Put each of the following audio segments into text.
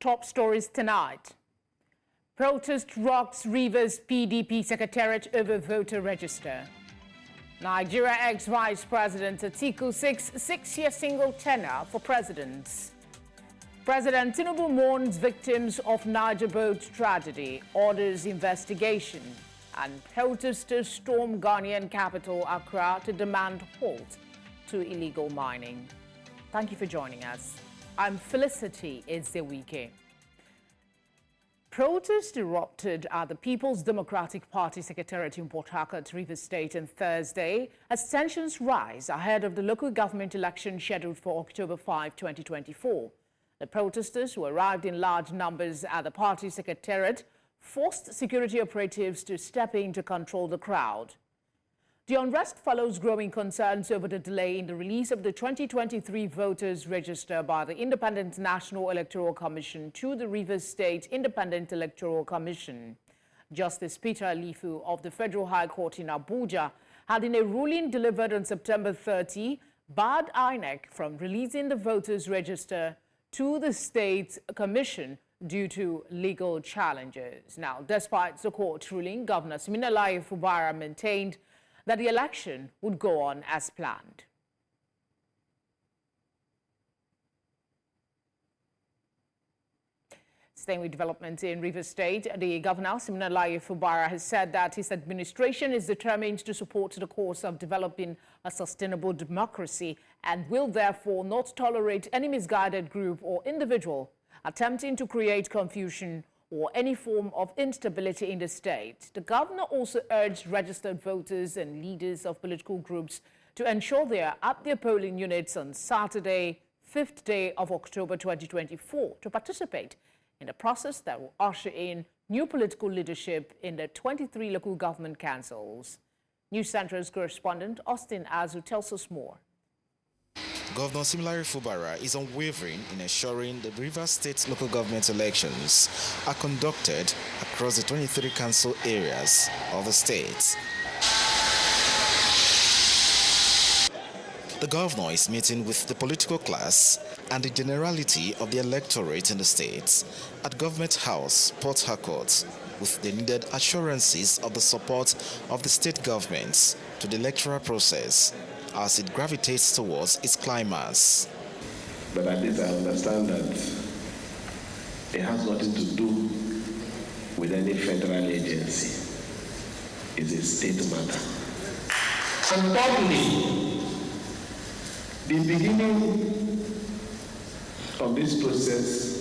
top stories tonight. Protest rocks Rivers PDP Secretariat over voter register. Nigeria ex-Vice-President Atiku seeks six-year single tenure for presidents. President Tinubu mourns victims of Niger boat tragedy, orders investigation, and protesters storm Ghanaian capital Accra to demand halt to illegal mining. Thank you for joining us. I'm Felicity Ezewike. Protests erupted at the People's Democratic Party Secretariat in Port Harcourt, Rivers State on Thursday as tensions rise ahead of the local government election scheduled for October 5, 2024. The protesters, who arrived in large numbers at the party secretariat, forced security operatives to step in to control the crowd. The unrest follows growing concerns over the delay in the release of the 2023 voters' register by the Independent National Electoral Commission to the Rivers State Independent Electoral Commission. Justice Peter Alifu of the Federal High Court in Abuja had, in a ruling delivered on September 30, barred INEC from releasing the voters' register to the State Commission due to legal challenges. Now, despite the court ruling, Governor Siminalayi Fubara maintained that the election would go on as planned. Staying with developments in Rivers State, the Governor Siminalayi Fubara has said that his administration is determined to support the course of developing a sustainable democracy and will therefore not tolerate any misguided group or individual attempting to create confusion or any form of instability in the state. The governor also urged registered voters and leaders of political groups to ensure they are at their polling units on Saturday, 5th day of October 2024, to participate in a process that will usher in new political leadership in the 23 local government councils. News Center's correspondent Austin Azu tells us more. Governor Siminalayi Fubara is unwavering in ensuring the Rivers State local government elections are conducted across the 23 council areas of the state. The governor is meeting with the political class and the generality of the electorate in the state at Government House, Port Harcourt, with the needed assurances of the support of the state governments to the electoral process as it gravitates towards its climax. But at least I understand that it has nothing to do with any federal agency. It's a state matter. And thirdly, the beginning of this process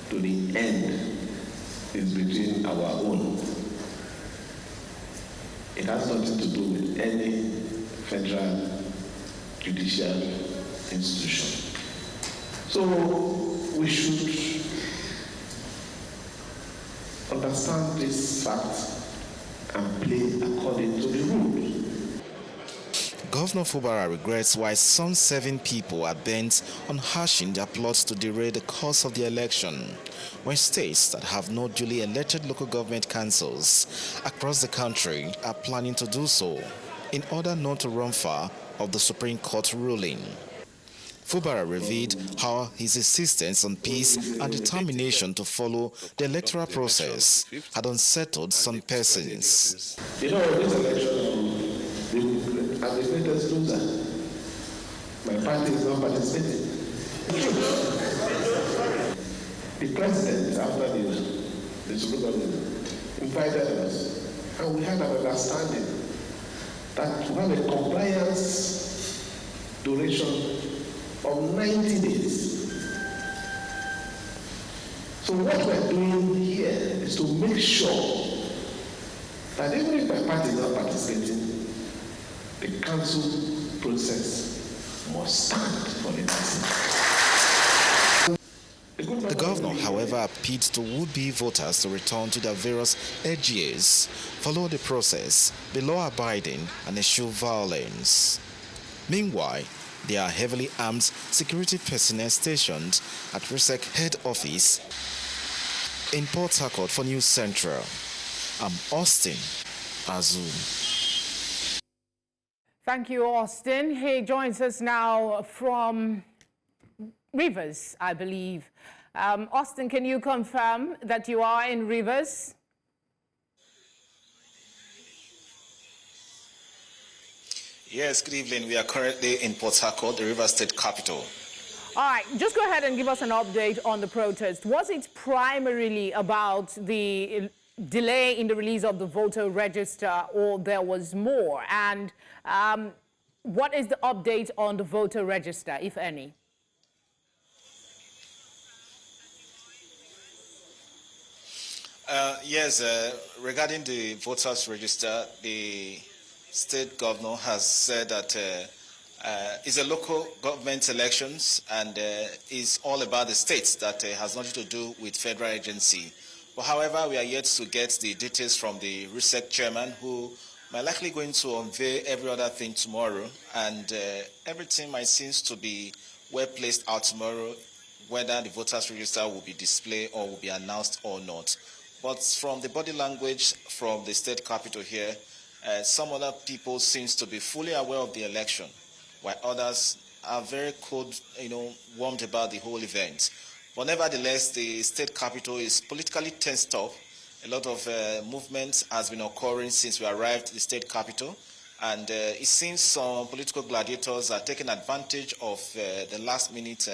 to the end is between our own. It has nothing to do with any federal judicial institution. So we should understand this fact and play according to the rules. Governor Fubara regrets why some 7 people are bent on hashing their plots to derail the course of the election, when states that have no duly elected local government councils across the country are planning to do so in order not to run far of the Supreme Court ruling. Fubara revealed how his insistence on peace and determination to follow the electoral process had unsettled some persons. You know, this election, I'm the greatest loser. My party is not participating. The president, after the Supreme Court invited us, and we had an understanding that to have a compliance duration of 90 days. So what we're doing here is to make sure that even if my party is not participating, the council process must stand for the nation. The governor, however, appealed to would-be voters to return to their various AGAs, follow the process, be law-abiding, and eschew violence. Meanwhile, there are heavily armed security personnel stationed at RISEC head office in Port Harcourt for News Central. I'm Austin Azu. Thank you, Austin. He joins us now from Rivers, I believe. Austin, can you confirm that you are in Rivers? Yes, good evening. We are currently in Port Harcourt, the Rivers State capital. All right, just go ahead and give us an update on the protest. Was it primarily about the delay in the release of the voter register, or there was more? And what is the update on the voter register, if any? Yes, regarding the voters register, the state governor has said that it's a local government elections and is all about the states, that has nothing to do with federal agency. But however, we are yet to get the details from the RISEC chairman, who might likely going to unveil every other thing tomorrow, and everything might seem to be well placed out tomorrow, whether the voters register will be displayed or will be announced or not. But from the body language from the state capital here, some other people seem to be fully aware of the election, while others are very cold, warmed about the whole event. But nevertheless, the state capital is politically tensed up. A lot of movement has been occurring since we arrived at the state capital, and it seems some political gladiators are taking advantage of the last-minute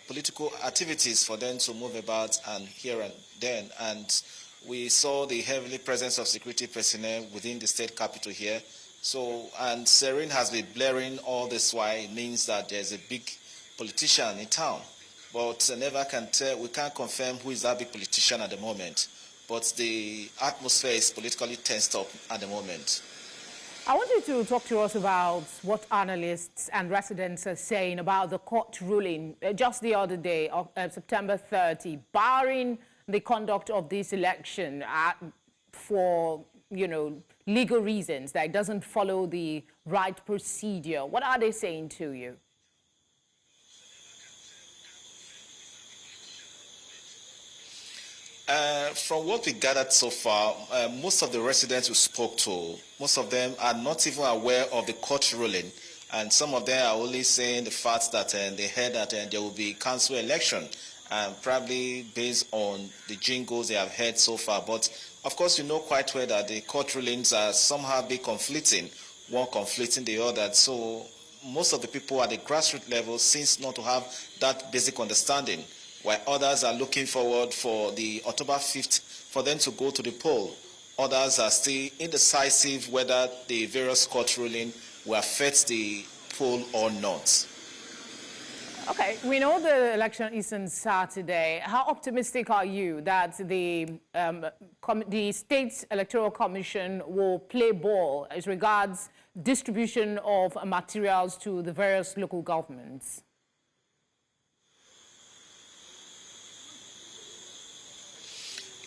political activities for them to move about and here and then. And we saw the heavy presence of security personnel within the state capital here. So, and siren has been blaring all this while. It means that there's a big politician in town. But never can tell, we can't confirm who is that big politician at the moment. But the atmosphere is politically tensed up at the moment. I want you to talk to us about what analysts and residents are saying about the court ruling just the other day, September 30, barring the conduct of this election for, legal reasons, that it doesn't follow the right procedure. What are they saying to you? From what we gathered so far, most of the residents we spoke to, most of them are not even aware of the court ruling, and some of them are only saying the fact that they heard that there will be council election, probably based on the jingles they have heard so far. But of course, you know quite well that the court rulings are somehow be conflicting, one conflicting the other. So most of the people at the grassroots level seems not to have that basic understanding, while others are looking forward for the October 5th for them to go to the poll. Others are still indecisive whether the various court ruling will affect the poll or not. Okay, we know the election is on Saturday. How optimistic are you that the State Electoral Commission will play ball as regards distribution of materials to the various local governments?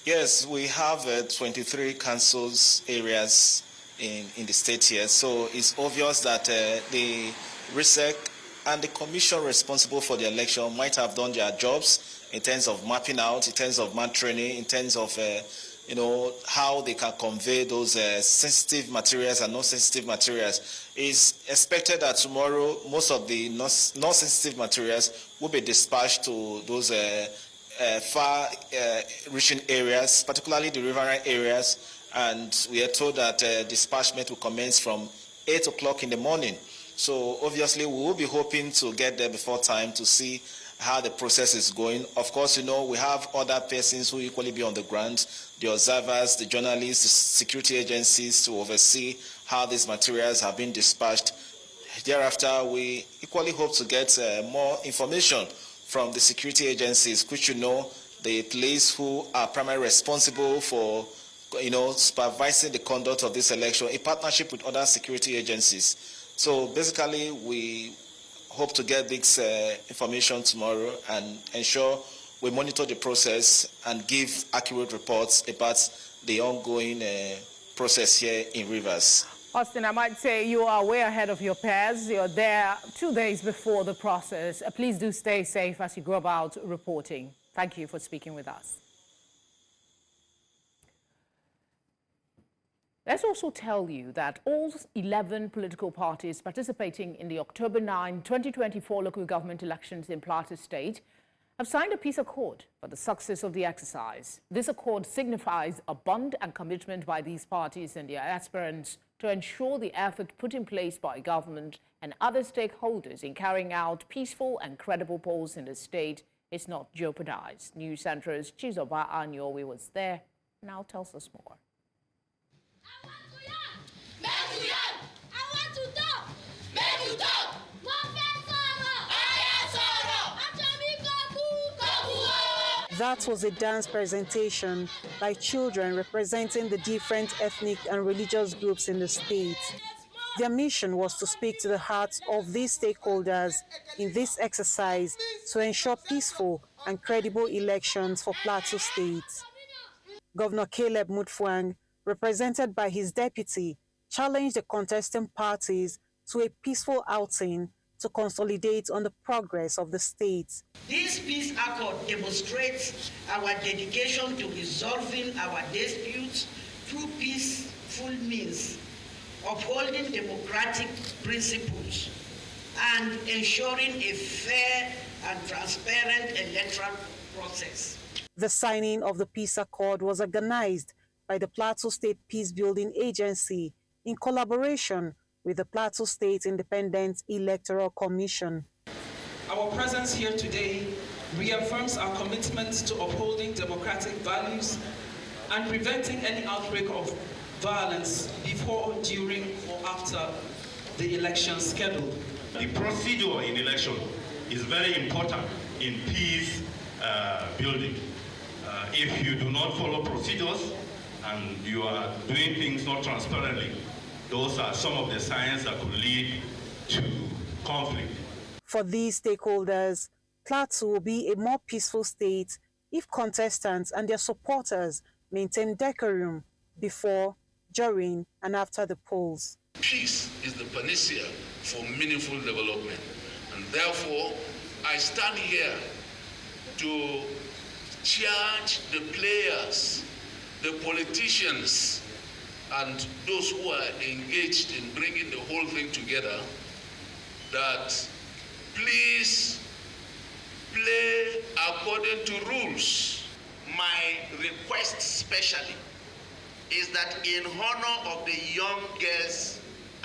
Yes, we have 23 councils areas in the state here, so it's obvious that the RISEC and the commission responsible for the election might have done their jobs in terms of mapping out, in terms of man training, in terms of how they can convey those sensitive materials and non-sensitive materials. It's expected that tomorrow most of the non-sensitive materials will be dispatched to those far-reaching areas, particularly the riverine areas, and we are told that dispatchment will commence from 8 o'clock in the morning. So obviously we will be hoping to get there before time to see how the process is going. Of course, we have other persons who equally be on the ground, the observers, the journalists, the security agencies, to oversee how these materials have been dispatched. Thereafter, we equally hope to get more information from the security agencies, which the police who are primarily responsible for supervising the conduct of this election in partnership with other security agencies. So basically, we hope to get this information tomorrow and ensure we monitor the process and give accurate reports about the ongoing process here in Rivers. Austin, I might say you are way ahead of your peers. You're there 2 days before the process. Please do stay safe as you go about reporting. Thank you for speaking with us. Let's also tell you that all 11 political parties participating in the October 9, 2024 local government elections in Plateau State have signed a peace accord for the success of the exercise. This accord signifies a bond and commitment by these parties and their aspirants to ensure the effort put in place by government and other stakeholders in carrying out peaceful and credible polls in the state is not jeopardized. News Center's Chizoba Anyowe was there, now tells us more. That was a dance presentation by children representing the different ethnic and religious groups in the state. Their mission was to speak to the hearts of these stakeholders in this exercise to ensure peaceful and credible elections for Plateau State. Governor Caleb Mutfwang, represented by his deputy, challenged the contesting parties to a peaceful outing to consolidate on the progress of the state. This peace accord demonstrates our dedication to resolving our disputes through peaceful means, upholding democratic principles, and ensuring a fair and transparent electoral process. The signing of the peace accord was organized by the Plateau State Peace Building Agency in collaboration with the Plateau State Independent Electoral Commission. Our presence here today reaffirms our commitment to upholding democratic values and preventing any outbreak of violence before, during, or after the election scheduled. The procedure in election is very important in peace building. If you do not follow procedures and you are doing things not transparently, those are some of the signs that could lead to conflict. For these stakeholders, Plateau will be a more peaceful state if contestants and their supporters maintain decorum before, during, and after the polls. Peace is the panacea for meaningful development, and therefore I stand here to charge the players, the politicians, and those who are engaged in bringing the whole thing together, that please play according to rules. My request specially is that in honor of the young girls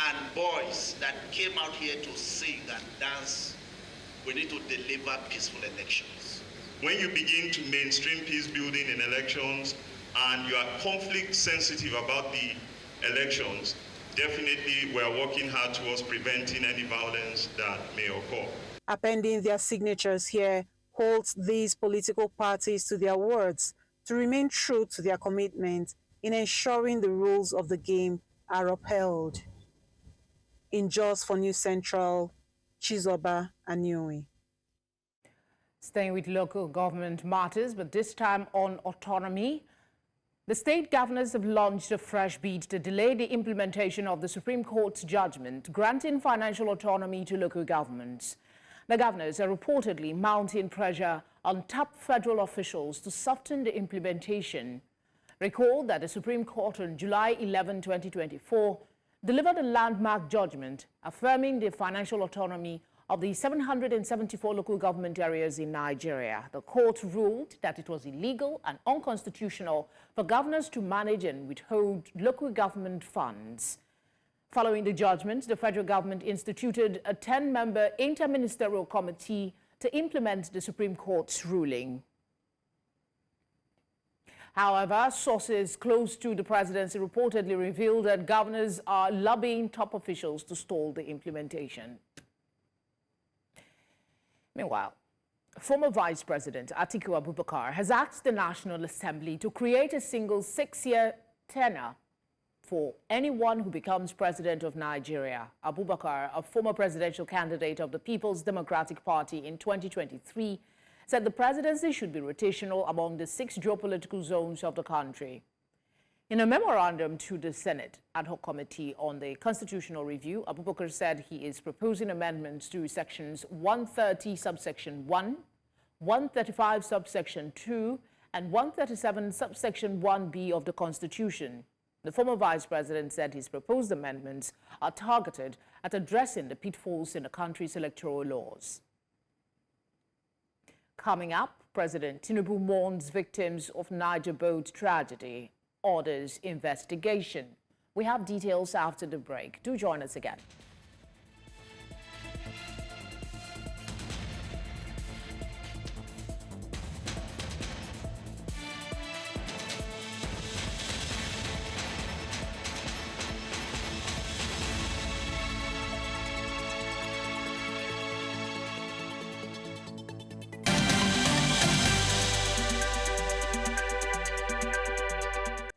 and boys that came out here to sing and dance, we need to deliver peaceful elections. When you begin to mainstream peace building in elections and you are conflict sensitive about the elections, definitely we are working hard towards preventing any violence that may occur. Appending their signatures here holds these political parties to their words to remain true to their commitment in ensuring the rules of the game are upheld. In Jos for News Central, Chizoba Anyowe. Staying with local government matters, but this time on autonomy. The state governors have launched a fresh bid to delay the implementation of the Supreme Court's judgment granting financial autonomy to local governments. The governors are reportedly mounting pressure on top federal officials to soften the implementation. Recall that the Supreme Court on July 11, 2024, delivered a landmark judgment affirming the financial autonomy of the 774 local government areas in Nigeria. The court ruled that it was illegal and unconstitutional for governors to manage and withhold local government funds. Following the judgment, the federal government instituted a 10-member interministerial committee to implement the Supreme Court's ruling. However, sources close to the presidency reportedly revealed that governors are lobbying top officials to stall the implementation. Meanwhile, former Vice-President Atiku Abubakar has asked the National Assembly to create a single 6-year tenure for anyone who becomes president of Nigeria. Abubakar, a former presidential candidate of the People's Democratic Party in 2023, said the presidency should be rotational among the 6 geopolitical zones of the country. In a memorandum to the Senate Ad Hoc Committee on the Constitutional Review, Abubakar said he is proposing amendments to sections 130 subsection 1, 135 subsection 2, and 137 subsection 1b of the Constitution. The former vice president said his proposed amendments are targeted at addressing the pitfalls in the country's electoral laws. Coming up, President Tinubu mourns victims of Niger boat tragedy, orders investigation. We have details after the break. Do join us again.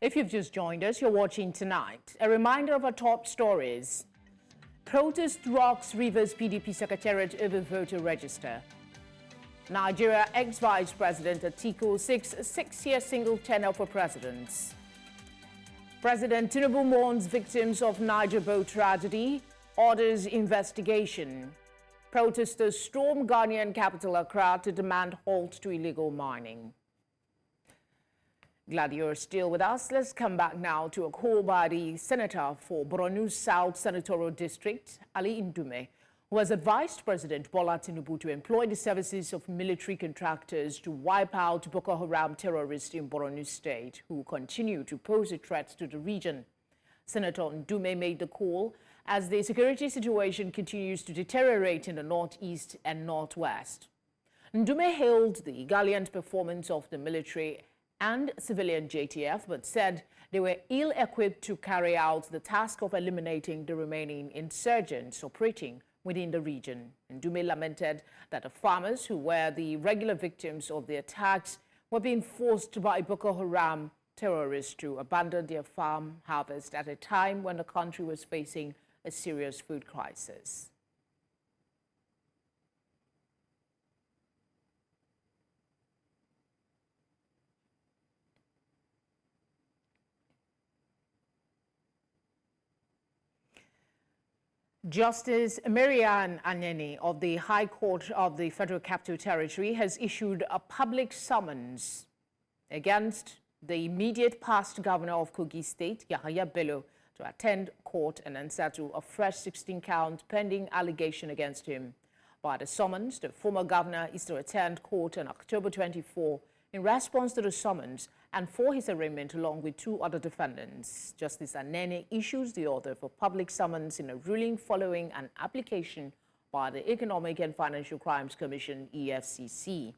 If you've just joined us, you're watching Tonight. A reminder of our top stories. Protest rocks Rivers PDP Secretariat over voter register. Nigeria ex-Vice-President Atiku seeks a 6-year single tenure for presidents. President Tinubu mourns victims of Niger boat tragedy, orders investigation. Protesters storm Ghanaian capital Accra to demand halt to illegal mining. Glad you're still with us. Let's come back now to a call by the Senator for Borno South Senatorial District, Ali Ndume, who has advised President Bola Tinubu to employ the services of military contractors to wipe out Boko Haram terrorists in Borno State, who continue to pose a threat to the region. Senator Ndume made the call as the security situation continues to deteriorate in the northeast and northwest. Ndume hailed the gallant performance of the military and civilian JTF, but said they were ill-equipped to carry out the task of eliminating the remaining insurgents operating within the region. Ndume lamented that the farmers who were the regular victims of the attacks were being forced by Boko Haram terrorists to abandon their farm harvest at a time when the country was facing a serious food crisis. Justice Marian Aneni of the High Court of the Federal Capital Territory has issued a public summons against the immediate past governor of Kogi State, Yahaya Bello, to attend court and answer to a fresh 16-count pending allegation against him. By the summons, the former governor is to attend court on October 24 in response to the summons and for his arraignment along with 2 other defendants. Justice Anene issues the order for public summons in a ruling following an application by the Economic and Financial Crimes Commission, EFCC.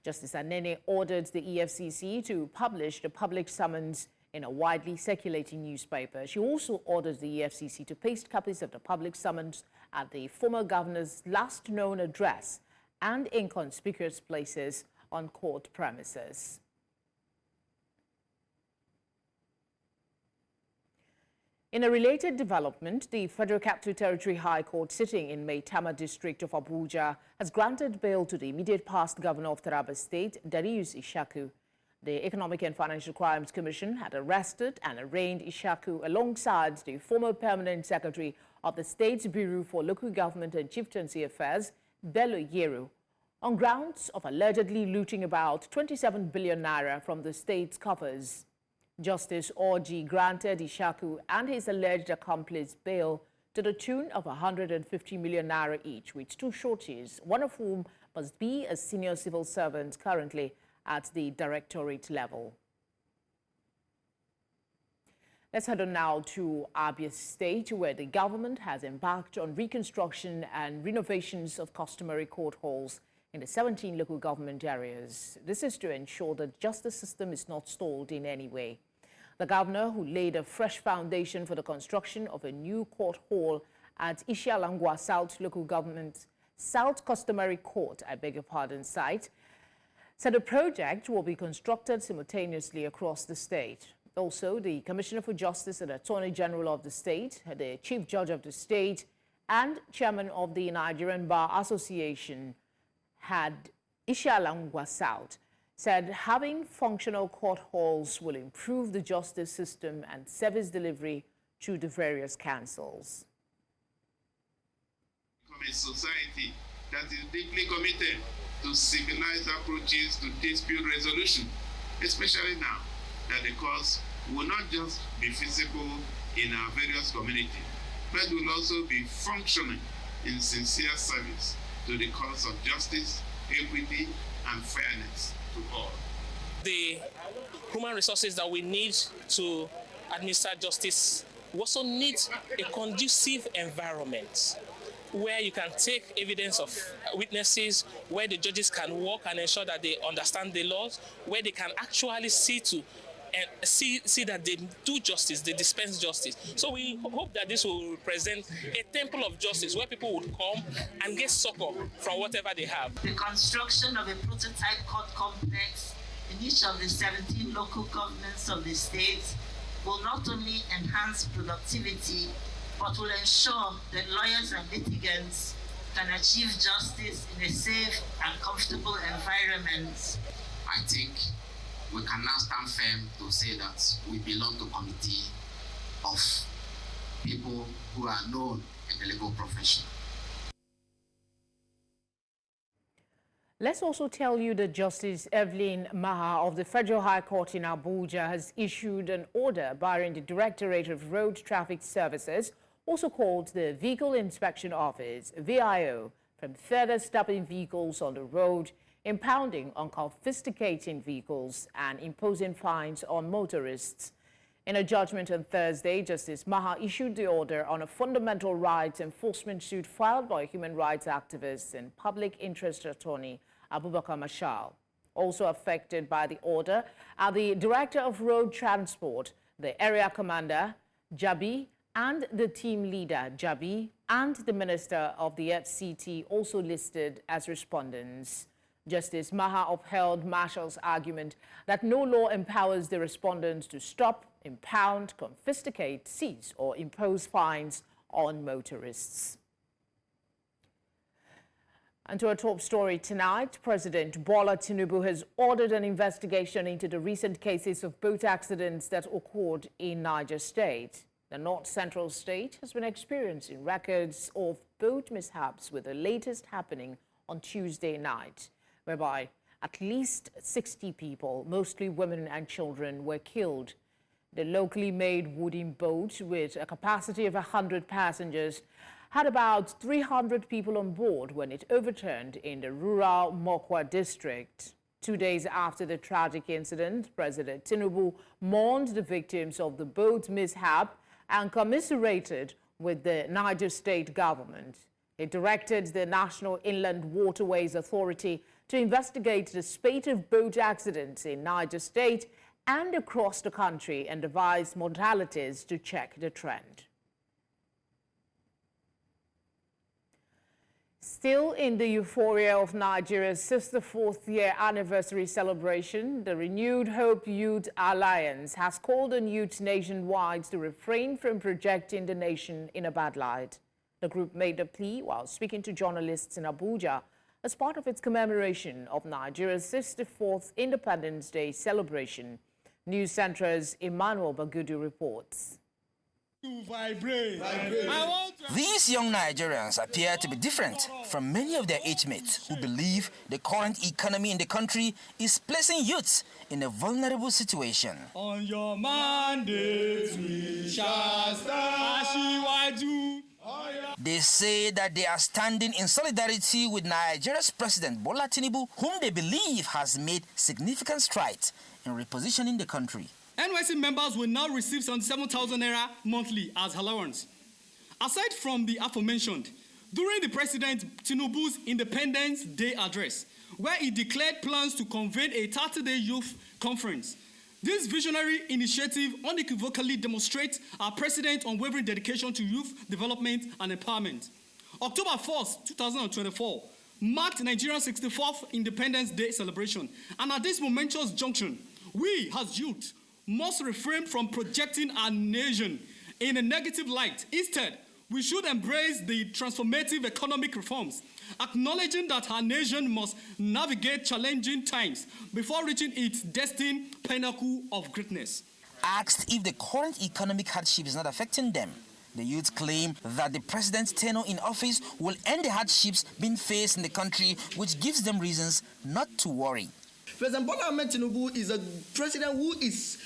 Justice Anene ordered the EFCC to publish the public summons in a widely circulating newspaper. She also ordered the EFCC to paste copies of the public summons at the former governor's last known address and in conspicuous places on court premises. In a related development, the Federal Capital Territory High Court sitting in Maitama district of Abuja has granted bail to the immediate past governor of Taraba State, Darius Ishaku. The Economic and Financial Crimes Commission had arrested and arraigned Ishaku alongside the former permanent secretary of the State's Bureau for Local Government and Chieftaincy Affairs, Bello Yero, on grounds of allegedly looting about 27 billion naira from the state's coffers. Justice Orji granted Ishaku and his alleged accomplice bail to the tune of 150 million naira each, with 2 shorties, one of whom must be a senior civil servant currently at the directorate level. Let's head on now to Abia State, where the government has embarked on reconstruction and renovations of customary court halls in the 17 local government areas. This is to ensure the justice system is not stalled in any way. The governor, who laid a fresh foundation for the construction of a new court hall at Ishialangwa South Local Government South Customary Court, site, said the project will be constructed simultaneously across the state. Also, the Commissioner for Justice and Attorney General of the state, the Chief Judge of the state, and Chairman of the Nigerian Bar Association had Ishialangwa South said having functional court halls will improve the justice system and service delivery to the various councils. A society that is deeply committed to civilized approaches to dispute resolution, especially now that the cause will not just be feasible in our various communities, but will also be functioning in sincere service to the cause of justice equity, and fairness to all. The human resources that we need to administer justice, we also need a conducive environment where you can take evidence of witnesses, where the judges can work and ensure that they understand the laws, where they can actually see that they do justice, they dispense justice. So we hope that this will represent a temple of justice where people would come and get succor from whatever they have. The construction of a prototype court complex in each of the 17 local governments of the state will not only enhance productivity, but will ensure that lawyers and litigants can achieve justice in a safe and comfortable environment. I think we can now stand firm to say that we belong to a committee of people who are known in the legal profession. Let's also tell you that Justice Evelyn Maha of the Federal High Court in Abuja has issued an order barring the Directorate of Road Traffic Services, also called the Vehicle Inspection Office, VIO, from further stopping vehicles on the road, impounding on confiscating vehicles, and imposing fines on motorists. In a judgment on Thursday, Justice Maha issued the order on a fundamental rights enforcement suit filed by human rights activists and public interest attorney Abubakar Mashal. Also affected by the order are the Director of Road Transport, the Area Commander, Jabi, and the Team Leader, Jabi, and the Minister of the FCT, also listed as respondents. Justice Maha upheld Mashal's argument that no law empowers the respondents to stop, impound, confiscate, seize, or impose fines on motorists. And to our top story tonight, President Bola Tinubu has ordered an investigation into the recent cases of boat accidents that occurred in Niger State. The North Central State has been experiencing records of boat mishaps, with the latest happening on Tuesday night, whereby at least 60 people, mostly women and children, were killed. The locally made wooden boat, with a capacity of 100 passengers, had about 300 people on board when it overturned in the rural Mokwa district. 2 days after the tragic incident, President Tinubu mourned the victims of the boat mishap and commiserated with the Niger State government. He directed the National Inland Waterways Authority to investigate the spate of boat accidents in Niger State and across the country and devise modalities to check the trend. Still in the euphoria of Nigeria's 64th year anniversary celebration, the renewed Hope Youth Alliance has called on youth nationwide to refrain from projecting the nation in a bad light. The group made a plea while speaking to journalists in Abuja as part of its commemoration of Nigeria's 64th Independence Day celebration. News Centre's Emmanuel Bagudu reports. These young Nigerians appear to be different from many of their age mates who believe the current economy in the country is placing youths in a vulnerable situation. On your mandate, we shall stand. They say that they are standing in solidarity with Nigeria's President Bola Tinubu, whom they believe has made significant strides in repositioning the country. NYC members will now receive 77,000 naira monthly as allowance. Aside from the aforementioned, during the President Tinubu's Independence Day address, where he declared plans to convene a 30-day youth conference, this visionary initiative unequivocally demonstrates our President's unwavering dedication to youth development and empowerment. October 1st, 2024, marked Nigeria's 64th Independence Day celebration, and at this momentous junction, we as youth must refrain from projecting our nation in a negative light. Instead, we should embrace the transformative economic reforms, acknowledging that our nation must navigate challenging times before reaching its destined pinnacle of greatness. Asked if the current economic hardship is not affecting them, the youth claim that the president's tenure in office will end the hardships being faced in the country, which gives them reasons not to worry. President Bola Tinubu is a president who is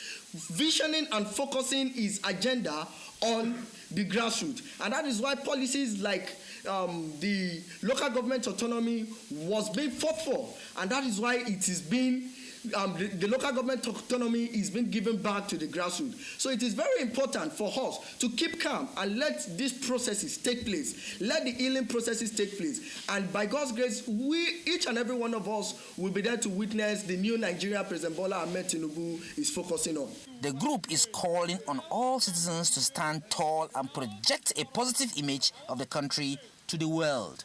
visioning and focusing his agenda on the grassroots. And that is why policies like the local government autonomy was being fought for, and that is why it is being the local government autonomy is being given back to the grassroots. So it is very important for us to keep calm and let these processes take place. Let the healing processes take place. And by God's grace, each and every one of us will be there to witness the new Nigeria President Bola Ahmed Tinubu is focusing on. The group is calling on all citizens to stand tall and project a positive image of the country to the world.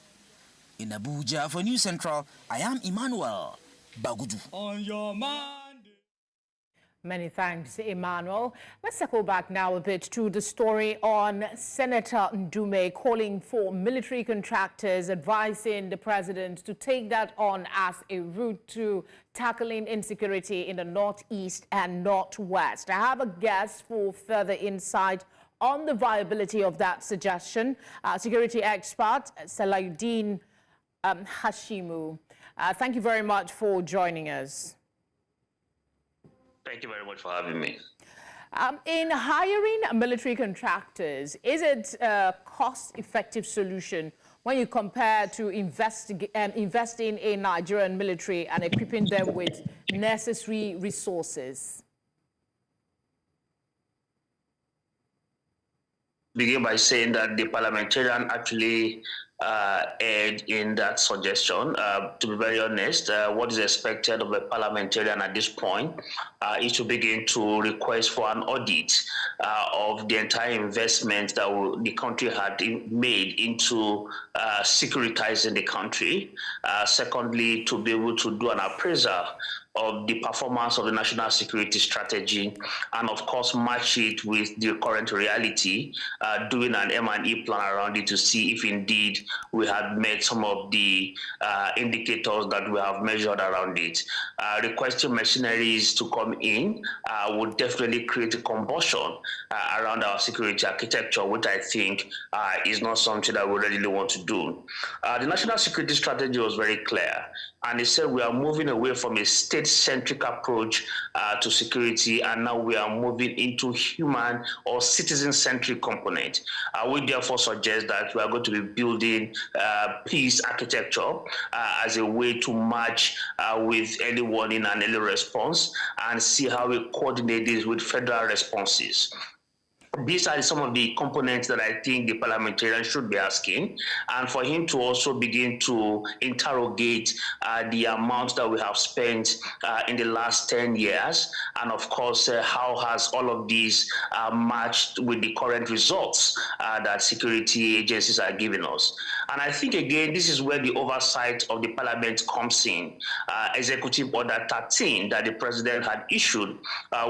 In Abuja for News Central, I am Emmanuel Bagudu. On your mind. Many thanks, Emmanuel. Let's circle back now a bit to the story on Senator Ndume calling for military contractors, advising the president to take that on as a route to tackling insecurity in the northeast and northwest. I have a guest for further insight on the viability of that suggestion. Security expert Salahuddin Hashimu. Thank you very much for joining us. Thank you very much for having me. In hiring military contractors, is it a cost-effective solution when you compare to investing in Nigerian military and equipping them with necessary resources? Begin by saying that the parliamentarian actually erred in that suggestion. To be very honest, what is expected of a parliamentarian at this point is to begin to request for an audit of the entire investment that the country had made into securitizing the country. Secondly, to be able to do an appraisal of the performance of the national security strategy, and of course match it with the current reality, doing an M&E plan around it to see if indeed we had met some of the indicators that we have measured around it. Requesting mercenaries to come in would definitely create a combustion around our security architecture, which I think is not something that we really want to do. The national security strategy was very clear, and it said we are moving away from a state-centric approach to security, and now we are moving into human or citizen-centric component. We therefore suggest that we are going to be building peace architecture as a way to match with early warning and early response, and see how we coordinate this with federal responses. These are some of the components that I think the parliamentarian should be asking, and for him to also begin to interrogate the amount that we have spent in the last 10 years, and of course, how has all of these matched with the current results that security agencies are giving us. And I think, again, this is where the oversight of the parliament comes in. Executive Order 13 that the president had issued,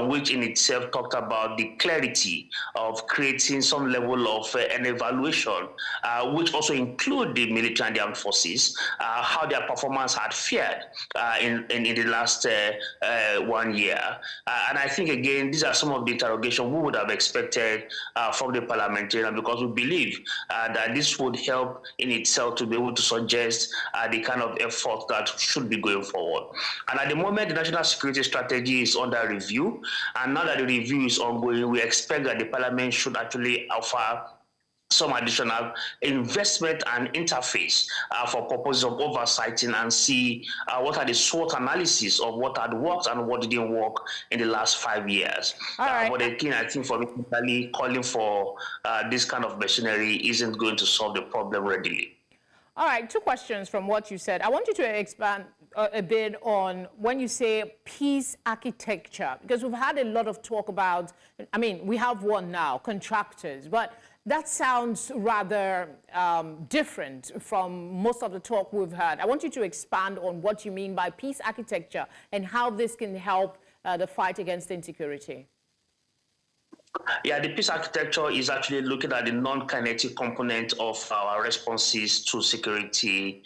which in itself talked about the clarity of creating some level of an evaluation, which also include the military and the armed forces, how their performance had fared in the last 1 year. And I think, again, these are some of the interrogations we would have expected from the parliamentarian, because we believe that this would help in itself to be able to suggest the kind of effort that should be going forward. And at the moment, the national security strategy is under review, and now that the review is ongoing, we expect that the parliament should actually offer some additional investment and interface for purposes of oversighting, and see what are the SWOT analysis of what had worked and what didn't work in the last 5 years. But again, I think for me, calling for this kind of machinery isn't going to solve the problem readily. All right, 2 questions from what you said. I want you to expand a bit on when you say peace architecture, because we've had a lot of talk about, I mean, we have one now, contractors, but that sounds rather different from most of the talk we've heard. I want you to expand on what you mean by peace architecture and how this can help the fight against insecurity. Yeah, the peace architecture is actually looking at the non-kinetic component of our responses to security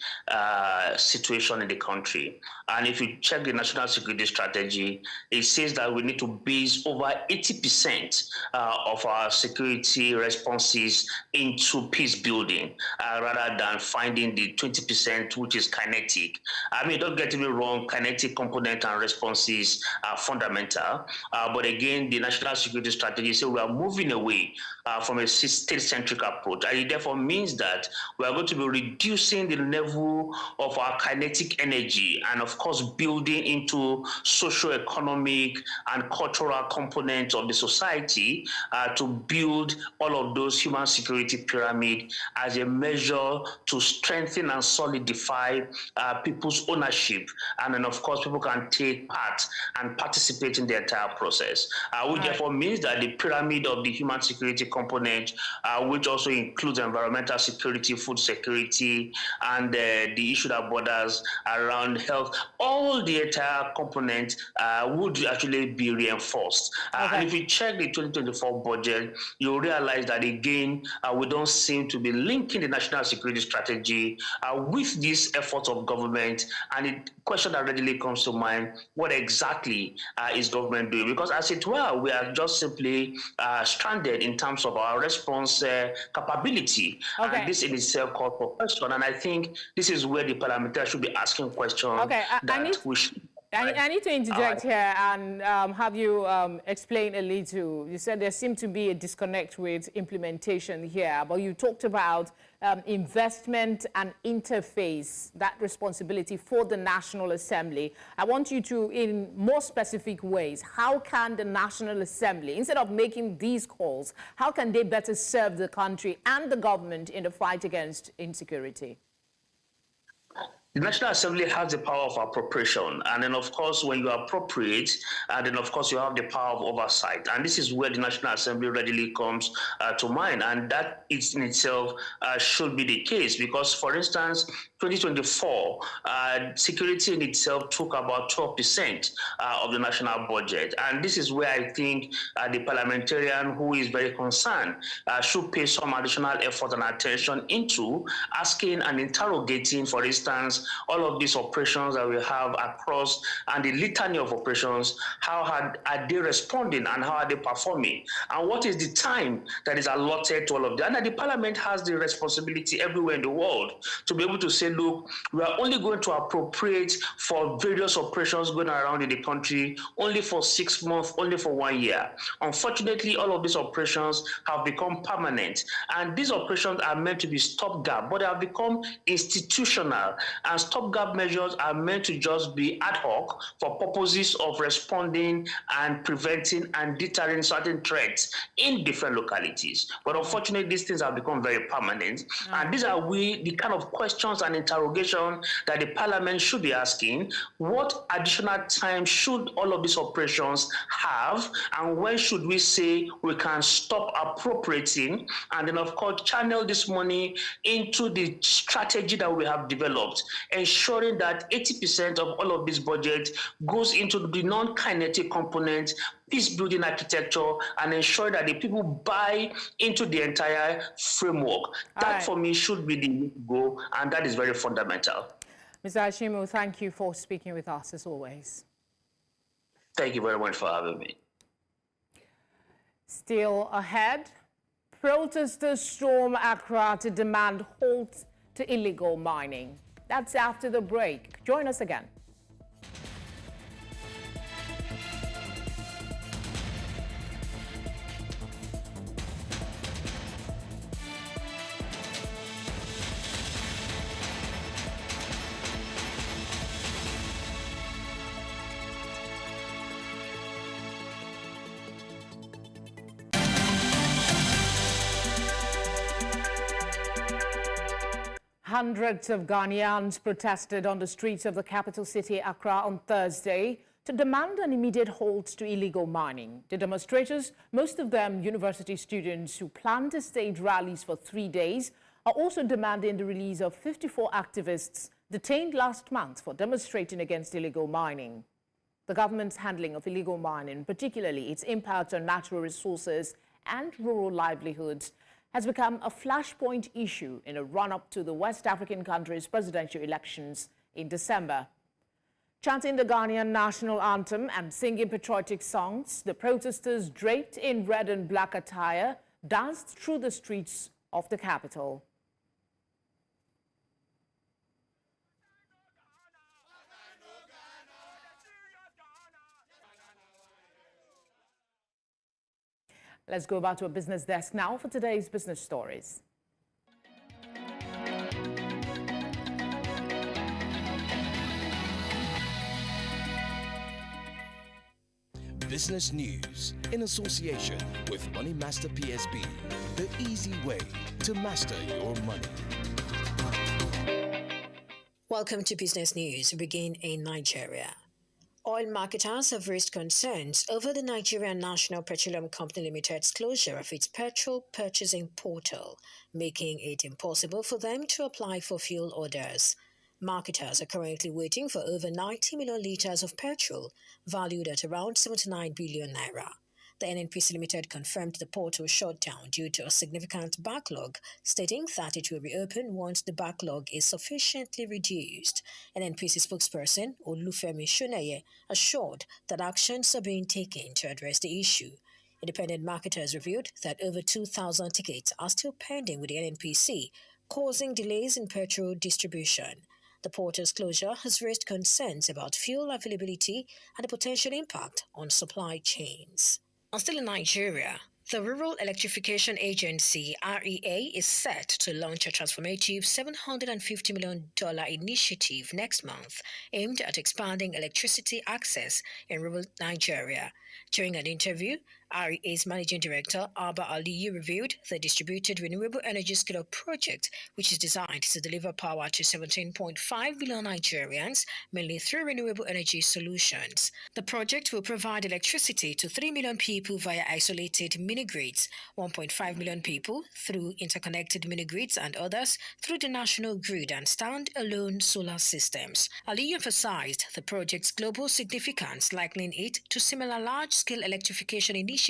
situation in the country. And if you check the national security strategy, it says that we need to base over 80% of our security responses into peace building, rather than finding the 20% which is kinetic. I mean, don't get me wrong, kinetic component and responses are fundamental. But again, the national security strategy say we are moving away from a state-centric approach. And it therefore means that we are going to be reducing the level of our kinetic energy and, of course, building into socio-economic and cultural components of the society to build all of those human security pyramid as a measure to strengthen and solidify people's ownership. And then, of course, people can take part and participate in the entire process, which therefore means that the pyramid of the human security component, which also includes environmental security, food security, and the issue that borders around health, all the entire component would actually be reinforced. And if you check the 2024 budget, you'll realize that, again, we don't seem to be linking the national security strategy with this effort of government. And the question that readily comes to mind, what exactly is government doing? Because as it were, we are just simply stranded in terms of our response capability. And this in itself calls for question. And I think this is where the parliamentarians should be asking questions I need to interject here and have you explain a little. You said there seemed to be a disconnect with implementation here, but you talked about investment and interface, that responsibility for the National Assembly. I want you to, in more specific ways, how can the National Assembly, instead of making these calls, how can they better serve the country and the government in the fight against insecurity? The National Assembly has the power of appropriation. And then, of course, when you appropriate, then, of course, you have the power of oversight. And this is where the National Assembly readily comes to mind. And that in itself should be the case because, for instance, 2024, security in itself took about 12% of the national budget. And this is where I think the parliamentarian who is very concerned should pay some additional effort and attention into asking and interrogating, for instance, all of these operations that we have across and the litany of operations, how are they responding and how are they performing? And what is the time that is allotted to all of them? And the parliament has the responsibility everywhere in the world to be able to say, look, we are only going to appropriate for various operations going around in the country only for 6 months, only for 1 year. Unfortunately, all of these operations have become permanent. And these operations are meant to be stopgap, but they have become institutional. And stopgap measures are meant to just be ad hoc for purposes of responding and preventing and deterring certain threats in different localities. But unfortunately, these things have become very permanent. And these are the kind of questions and interrogation that the parliament should be asking. What additional time should all of these operations have? And when should we say we can stop appropriating and then, of course, channel this money into the strategy that we have developed, ensuring that 80% of all of this budget goes into the non-kinetic component, peace-building architecture, and ensure that the people buy into the entire framework. That, for me, should be the goal, and that is very fundamental. Mr. Ashimu, thank you for speaking with us, as always. Thank you very much for having me. Still ahead, protesters storm Accra to demand halt to illegal mining. That's after the break. Join us again. Hundreds of Ghanaians protested on the streets of the capital city, Accra, on Thursday to demand an immediate halt to illegal mining. The demonstrators, most of them university students who plan to stage rallies for 3 days, are also demanding the release of 54 activists detained last month for demonstrating against illegal mining. The government's handling of illegal mining, particularly its impact on natural resources and rural livelihoods, has become a flashpoint issue in a run-up to the West African country's presidential elections in December. Chanting the Ghanaian national anthem and singing patriotic songs, the protesters, draped in red and black attire, danced through the streets of the capital. Let's go back to a business desk now for today's business stories. Business news in association with Money Master PSB, the easy way to master your money. Welcome to Business News. We begin in Nigeria. Oil marketers have raised concerns over the Nigerian National Petroleum Company Limited's closure of its petrol purchasing portal, making it impossible for them to apply for fuel orders. Marketers are currently waiting for over 90 million litres of petrol, valued at around 79 billion naira. The NNPC Limited confirmed the portal shut down due to a significant backlog, stating that it will reopen once the backlog is sufficiently reduced. NNPC spokesperson Olufemi Shuneye assured that actions are being taken to address the issue. Independent marketers revealed that over 2,000 tickets are still pending with the NNPC, causing delays in petrol distribution. The portal's closure has raised concerns about fuel availability and the potential impact on supply chains. And still in Nigeria, the Rural Electrification Agency, REA, is set to launch a transformative $750 million initiative next month aimed at expanding electricity access in rural Nigeria. During an interview, REA's Managing Director, Abba Aliyu, revealed the Distributed Renewable Energy Scale-Up project, which is designed to deliver power to 17.5 million Nigerians, mainly through renewable energy solutions. The project will provide electricity to 3 million people via isolated mini-grids, 1.5 million people through interconnected mini-grids, and others through the national grid and stand-alone solar systems. Aliyu emphasized the project's global significance, likening it to similar large-scale electrification initiatives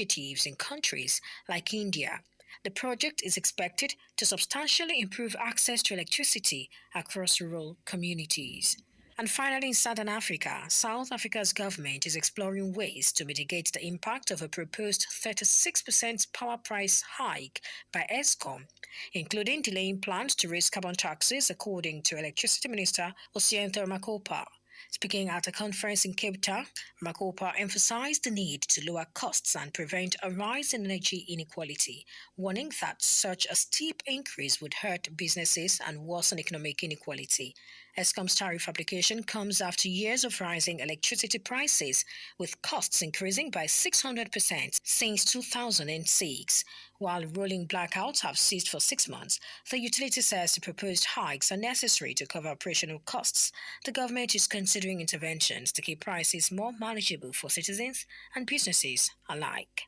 in countries like India. The project is expected to substantially improve access to electricity across rural communities. And finally, in Southern Africa, South Africa's government is exploring ways to mitigate the impact of a proposed 36% power price hike by Eskom, including delaying plans to raise carbon taxes, according to Electricity Minister Osiento Makopa. Speaking at a conference in Cape Town, Makopa emphasized the need to lower costs and prevent a rise in energy inequality, warning that such a steep increase would hurt businesses and worsen economic inequality. Eskom's tariff application comes after years of rising electricity prices, with costs increasing by 600% since 2006. While rolling blackouts have ceased for 6 months, the utility says the proposed hikes are necessary to cover operational costs. The government is considering interventions to keep prices more manageable for citizens and businesses alike.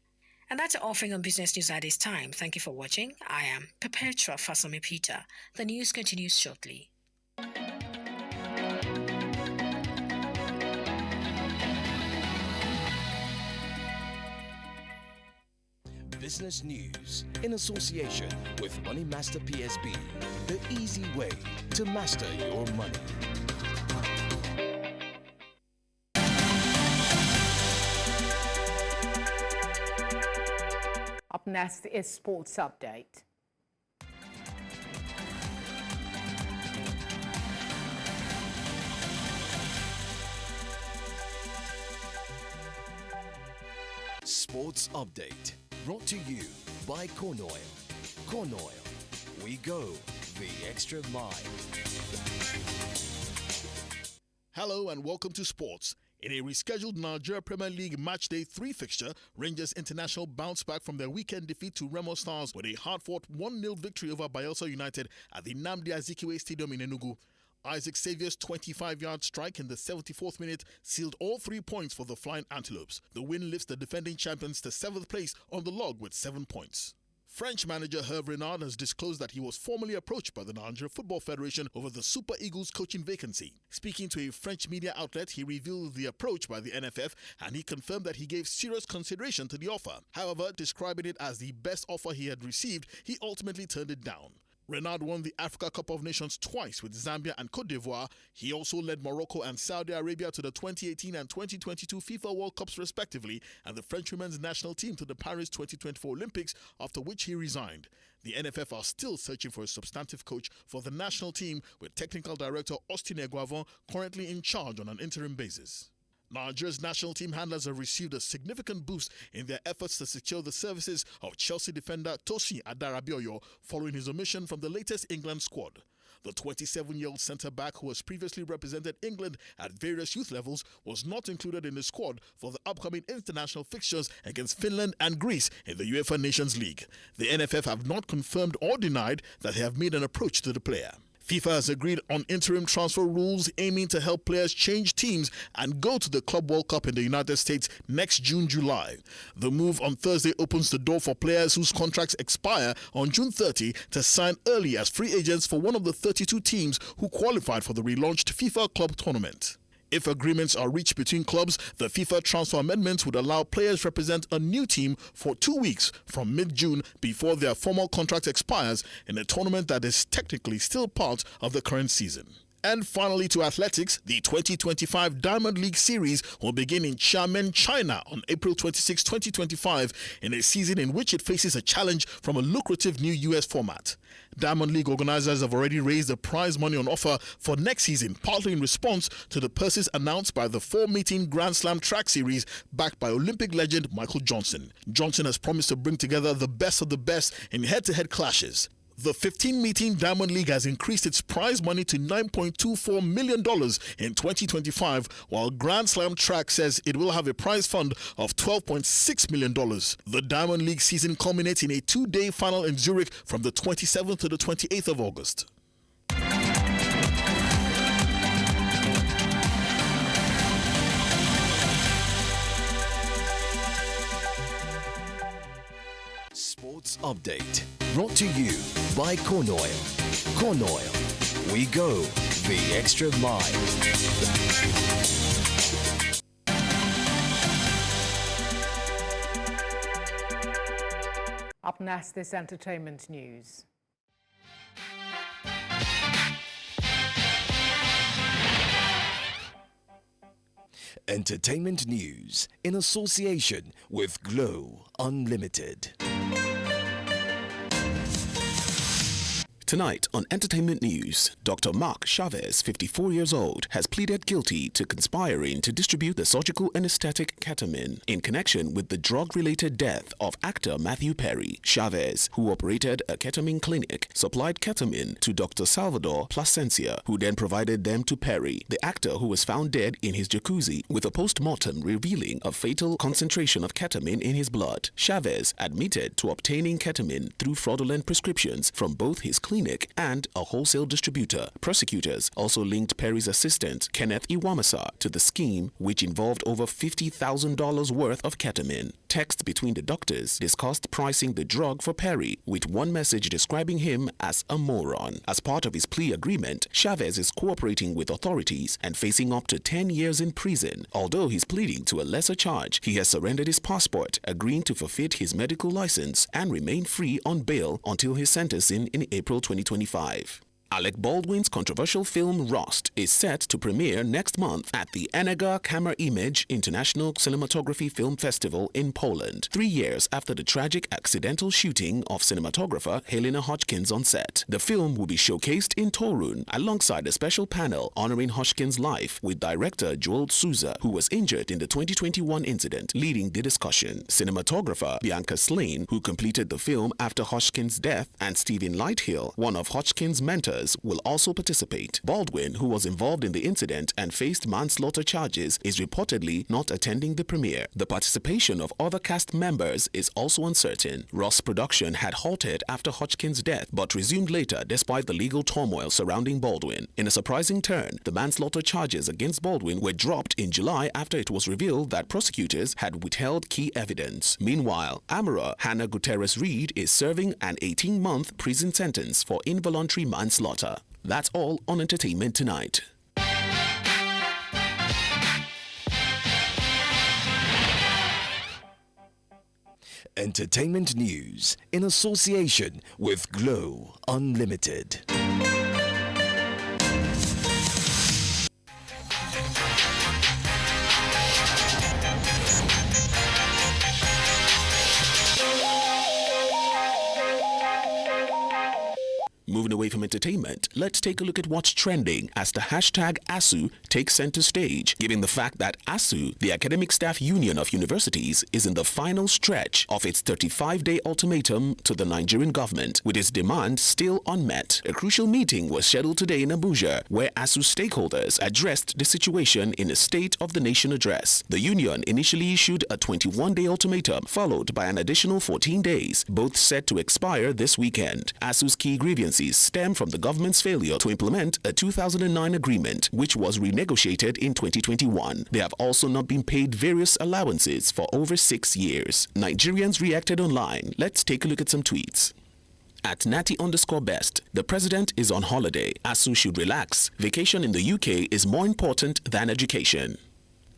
And that's our offering on Business News at this time. Thank you for watching. I am Perpetua Fasome Peter. The news continues shortly. Business news in association with Money Master PSB, the easy way to master your money. Up next is Sports Update. Sports Update, brought to you by Corn Oil. Corn Oil, we go the extra mile. Hello and welcome to Sports. In a rescheduled Nigeria Premier League Matchday 3 fixture, Rangers International bounced back from their weekend defeat to Remo Stars with a hard-fought 1-0 victory over Bayelsa United at the Nnamdi Azikiwe Stadium in Enugu. Isaac Saviour's 25-yard strike in the 74th minute sealed all 3 points for the Flying Antelopes. The win lifts the defending champions to 7th place on the log with 7 points. French manager Hervé Renard has disclosed that he was formally approached by the Niger Football Federation over the Super Eagles coaching vacancy. Speaking to a French media outlet, he revealed the approach by the NFF and he confirmed that he gave serious consideration to the offer. However, describing it as the best offer he had received, he ultimately turned it down. Renard won the Africa Cup of Nations twice with Zambia and Cote d'Ivoire. He also led Morocco and Saudi Arabia to the 2018 and 2022 FIFA World Cups respectively, and the French women's national team to the Paris 2024 Olympics, after which he resigned. The NFF are still searching for a substantive coach for the national team, with technical director Austin Eguavon currently in charge on an interim basis. Nigeria's national team handlers have received a significant boost in their efforts to secure the services of Chelsea defender Tosin Adarabioyo following his omission from the latest England squad. The 27-year-old centre-back, who has previously represented England at various youth levels, was not included in the squad for the upcoming international fixtures against Finland and Greece in the UEFA Nations League. The NFF have not confirmed or denied that they have made an approach to the player. FIFA has agreed on interim transfer rules aiming to help players change teams and go to the Club World Cup in the United States next June-July. The move on Thursday opens the door for players whose contracts expire on June 30 to sign early as free agents for one of the 32 teams who qualified for the relaunched FIFA Club Tournament. If agreements are reached between clubs, the FIFA transfer amendments would allow players represent a new team for 2 weeks from mid-June before their formal contract expires in a tournament that is technically still part of the current season. And finally to athletics, the 2025 Diamond League Series will begin in Xiamen, China on April 26, 2025 in a season in which it faces a challenge from a lucrative new US format. Diamond League organizers have already raised the prize money on offer for next season, partly in response to the purses announced by the 4-meeting Grand Slam track series backed by Olympic legend Michael Johnson. Johnson has promised to bring together the best of the best in head-to-head clashes. The 15-meeting Diamond League has increased its prize money to $9.24 million in 2025, while Grand Slam Track says it will have a prize fund of $12.6 million. The Diamond League season culminates in a 2-day final in Zurich from the 27th to the 28th of August. Sports Update, brought to you by Corn Oil. Corn Oil, we go the extra mile. Up next is entertainment news. Entertainment news in association with Glow Unlimited. Tonight on Entertainment News, Dr. Mark Chavez, 54 years old, has pleaded guilty to conspiring to distribute the surgical anesthetic ketamine in connection with the drug-related death of actor Matthew Perry. Chavez, who operated a ketamine clinic, supplied ketamine to Dr. Salvador Plasencia, who then provided them to Perry, the actor who was found dead in his jacuzzi with a post-mortem revealing a fatal concentration of ketamine in his blood. Chavez admitted to obtaining ketamine through fraudulent prescriptions from both his clinic and a wholesale distributor. Prosecutors also linked Perry's assistant, Kenneth Iwamasa, to the scheme, which involved over $50,000 worth of ketamine. Texts between the doctors discussed pricing the drug for Perry, with one message describing him as a moron. As part of his plea agreement, Chavez is cooperating with authorities and facing up to 10 years in prison. Although he's pleading to a lesser charge, he has surrendered his passport, agreeing to forfeit his medical license and remain free on bail until his sentencing in April 2025. Alec Baldwin's controversial film Rust is set to premiere next month at the Enega Camera Image International Cinematography Film Festival in Poland, 3 years after the tragic accidental shooting of cinematographer Helena Hodgkins on set. The film will be showcased in Torun alongside a special panel honoring Hodgkins' life with director Joel Souza, who was injured in the 2021 incident, leading the discussion. Cinematographer Bianca Slane, who completed the film after Hodgkins' death, and Stephen Lighthill, one of Hodgkins' mentors, will also participate. Baldwin, who was involved in the incident and faced manslaughter charges, is reportedly not attending the premiere. The participation of other cast members is also uncertain. Ross' production had halted after Hodgkins' death, but resumed later despite the legal turmoil surrounding Baldwin. In a surprising turn, the manslaughter charges against Baldwin were dropped in July after it was revealed that prosecutors had withheld key evidence. Meanwhile, Amara Hannah Gutierrez-Reed is serving an 18-month prison sentence for involuntary manslaughter. That's all on Entertainment Tonight. Entertainment news in association with Glow Unlimited. Moving away from become entertainment, let's take a look at what's trending as the hashtag ASUU takes center stage, given the fact that ASUU, the Academic Staff Union of Universities, is in the final stretch of its 35-day ultimatum to the Nigerian government, with its demand still unmet. A crucial meeting was scheduled today in Abuja, where ASUU stakeholders addressed the situation in a State of the Nation address. The union initially issued a 21-day ultimatum, followed by an additional 14 days, both set to expire this weekend. ASUU's key grievances stem from the government's failure to implement a 2009 agreement, which was renegotiated in 2021. They have also not been paid various allowances for over 6 years. Nigerians reacted online. Let's take a look at some tweets. At Natty_best, the president is on holiday. ASUU should relax. Vacation in the UK is more important than education.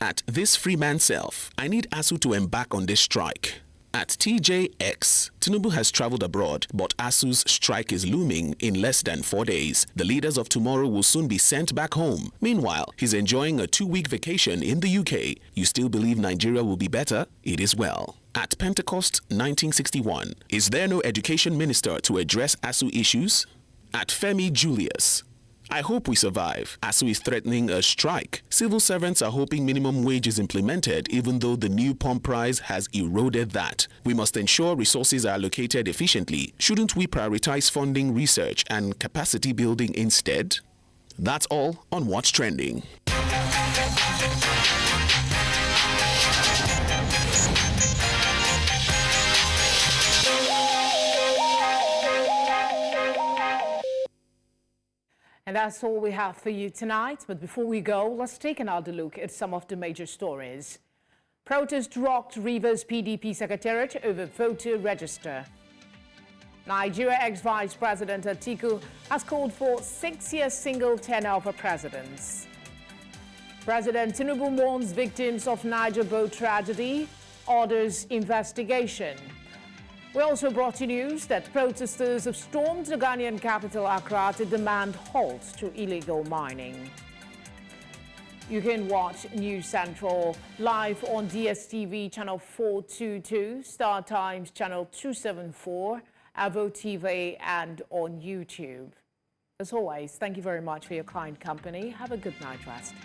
At This Free Man Self, I need ASUU to embark on this strike. At TJX, Tinubu has traveled abroad, but ASUU's strike is looming in less than 4 days. The leaders of tomorrow will soon be sent back home. Meanwhile, he's enjoying a 2-week vacation in the UK. You still believe Nigeria will be better? It is well. At Pentecost 1961, is there no education minister to address ASUU issues? At Femi Julius, I hope we survive. ASUU is threatening a strike. Civil servants are hoping minimum wage is implemented, even though the new pump price has eroded that. We must ensure resources are allocated efficiently. Shouldn't we prioritize funding research and capacity building instead? That's all on What's Trending. And that's all we have for you tonight. But before we go, let's take another look at some of the major stories. Protest rocked Rivers PDP Secretariat over voter register. Nigeria ex-Vice-President Atiku has called for 6-year single tenure for presidents. President Tinubu warns victims of Niger boat tragedy, orders investigation. We also brought you news that protesters have stormed the Ghanaian capital Accra to demand halt to illegal mining. You can watch News Central live on DSTV channel 422, Star Times channel 274, Avo TV, and on YouTube. As always, thank you very much for your kind company. Have a good night rest.